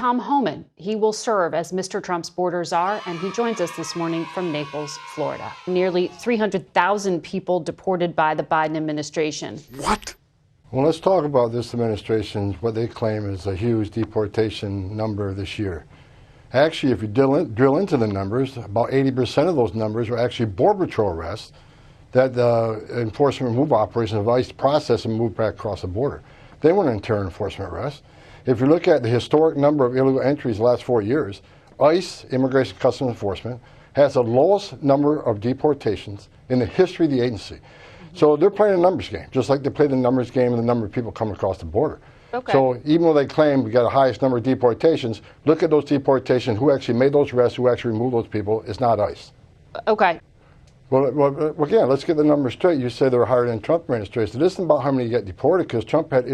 Tom Homan. He will serve as Mr. Trump's border czar, and he joins us this morning from Naples, Florida. Nearly 300,000 people deported by the Biden administration. What? Well, let's talk about this administration, what they claim is a huge deportation number this year. Actually, if you drill into the numbers, about 80% of those numbers were actually Border Patrol arrests that the enforcement move operations of ICE process and move back across the border. They weren't interior enforcement arrests. If you look at the historic number of illegal entries the last 4 years, ICE, Immigration Customs Enforcement, has the lowest number of deportations in the history of the agency. So they're playing a numbers game, just like they play the numbers game and the number of people coming across the border. Okay. So even though they claim we got the highest number of deportations, look at those deportations, who actually made those arrests, who actually removed those people. It's not ICE. Okay. Well, again, let's get the numbers straight. You say they were higher than Trump administration. This isn't about how many get deported, because Trump had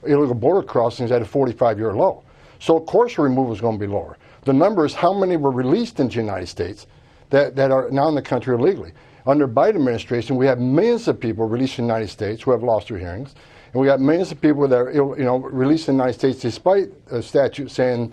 illegal border crossings at a 45-year low. So of course removal is going to be lower. The number is how many were released into the United States that are now in the country illegally. Under Biden administration, we have millions of people released in the United States who have lost their hearings. And we got millions of people that are released in the United States despite a statute saying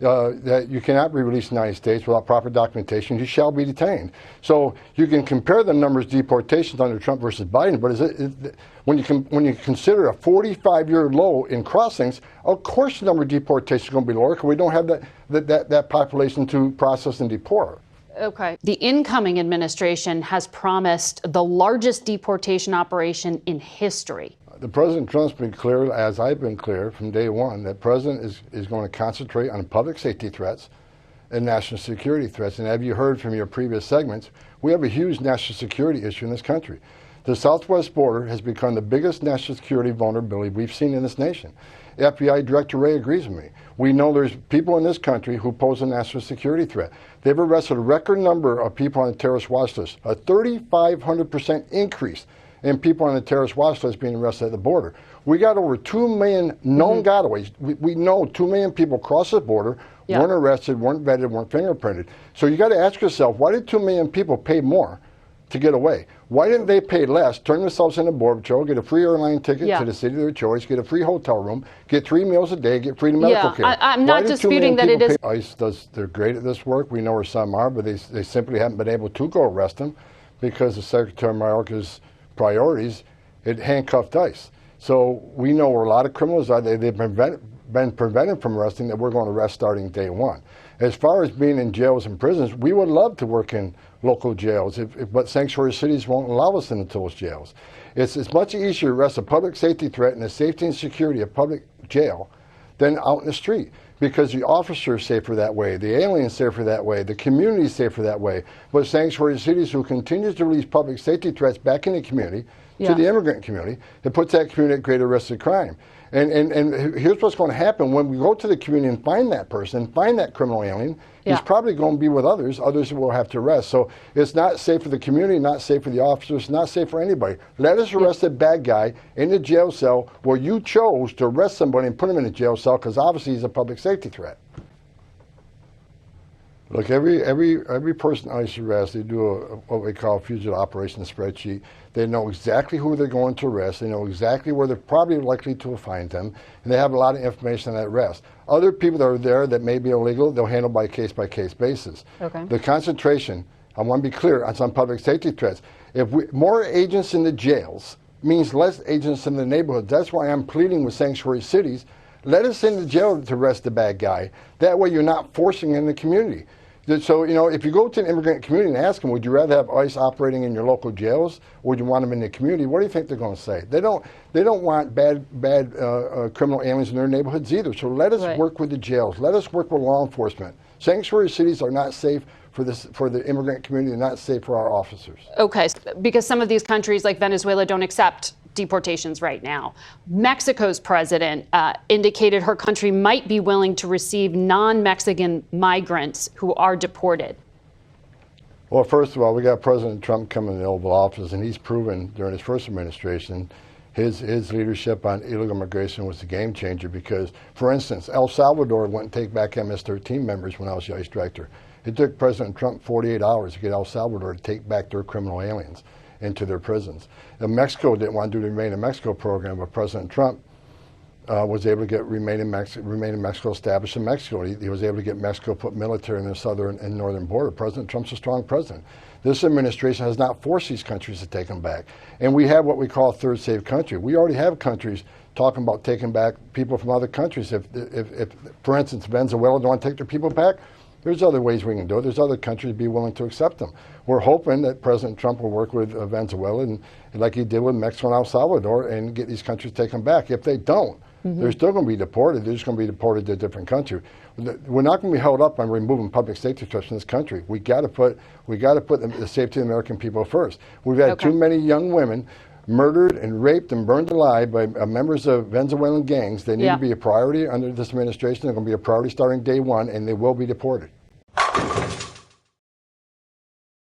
that you cannot be released in the United States without proper documentation. You shall be detained. So you can compare the numbers of deportations under Trump versus Biden, but when you consider a 45-year low in crossings, of course the number of deportations is going to be lower because we don't have that population to process and deport. Okay. The incoming administration has promised the largest deportation operation in history. The President Trump's been clear, as I've been clear from day one, that President is going to concentrate on public safety threats and national security threats. And have you heard from your previous segments, we have a huge national security issue in this country. The southwest border has become the biggest national security vulnerability we've seen in this nation. FBI Director Wray agrees with me. We know there's people in this country who pose a national security threat. They've arrested a record number of people on the terrorist watch list, a 3,500% increase in people on the terrorist watch list being arrested at the border. We got over 2 million known gotaways. We know 2 million people crossed the border, weren't arrested, weren't vetted, weren't fingerprinted. So you got to ask yourself, why did 2 million people pay more to get away? Why didn't they pay less, turn themselves into Border Patrol, get a free airline ticket to the city of their choice, get a free hotel room, get 3 meals a day, get free medical care? I'm not disputing that it is. ICE they're great at this work. We know where some are, but they simply haven't been able to go arrest them because of Secretary Mayorkas' priorities. It handcuffed ICE. So we know where a lot of criminals are. They've been prevented from arresting that we're going to arrest starting day one. As far as being in jails and prisons, we would love to work in local jails, but sanctuary cities won't allow us into those jails. It's much easier to arrest a public safety threat and the safety and security of public jail than out in the street, because the officer is safer that way, the alien is safer that way, the community is safer that way. But sanctuary cities who continues to release public safety threats back in the community, to the immigrant community, it puts that community at greater risk of crime. And here's what's going to happen when we go to the community and find that person, find that criminal alien, he's probably going to be with others will have to arrest. So it's not safe for the community, not safe for the officers, not safe for anybody. Let us arrest a bad guy in the jail cell where you chose to arrest somebody and put him in a jail cell because obviously he's a public safety threat. Look, every person ICE arrests, they do what we call a fugitive operations spreadsheet. They know exactly who they're going to arrest. They know exactly where they're probably likely to find them, and they have a lot of information on that arrest. Other people that are there that may be illegal, they'll handle by case basis. Okay. The concentration, I want to be clear, on some public safety threats. More agents in the jails means less agents in the neighborhoods. That's why I'm pleading with sanctuary cities. Let us in the jail to arrest the bad guy. That way you're not forcing in the community. So, if you go to an immigrant community and ask them, would you rather have ICE operating in your local jails, or would you want them in the community? What do you think they're going to say? They don't want bad criminal aliens in their neighborhoods either. So let us work with the jails. Let us work with law enforcement. Sanctuary cities are not safe for the immigrant community. They're not safe for our officers. Okay, because some of these countries like Venezuela don't accept deportations right now. Mexico's president indicated her country might be willing to receive non-Mexican migrants who are deported. Well, first of all, we got President Trump coming in the Oval Office, and he's proven during his first administration his leadership on illegal immigration was a game changer because, for instance, El Salvador wouldn't take back MS-13 members when I was the ICE director. It took President Trump 48 hours to get El Salvador to take back their criminal aliens into their prisons. And Mexico didn't want to do the Remain in Mexico program, but President Trump was able to get remain in Mexico established in Mexico. He was able to get Mexico put military in their southern and northern border. President Trump's a strong president. This administration has not forced these countries to take them back. And we have what we call a third safe country. We already have countries talking about taking back people from other countries. If for instance, Venezuela don't want to take their people back, there's other ways we can do it. There's other countries be willing to accept them. We're hoping that President Trump will work with Venezuela and like he did with Mexico and El Salvador and get these countries taken back. If they don't, they're still going to be deported. They're just going to be deported to a different country. We're not going to be held up on removing public safety trust in this country. We got to put the safety of the American people first. We've had too many young women murdered and raped and burned alive by members of Venezuelan gangs. They need to be a priority under this administration. They're going to be a priority starting day one, and they will be deported.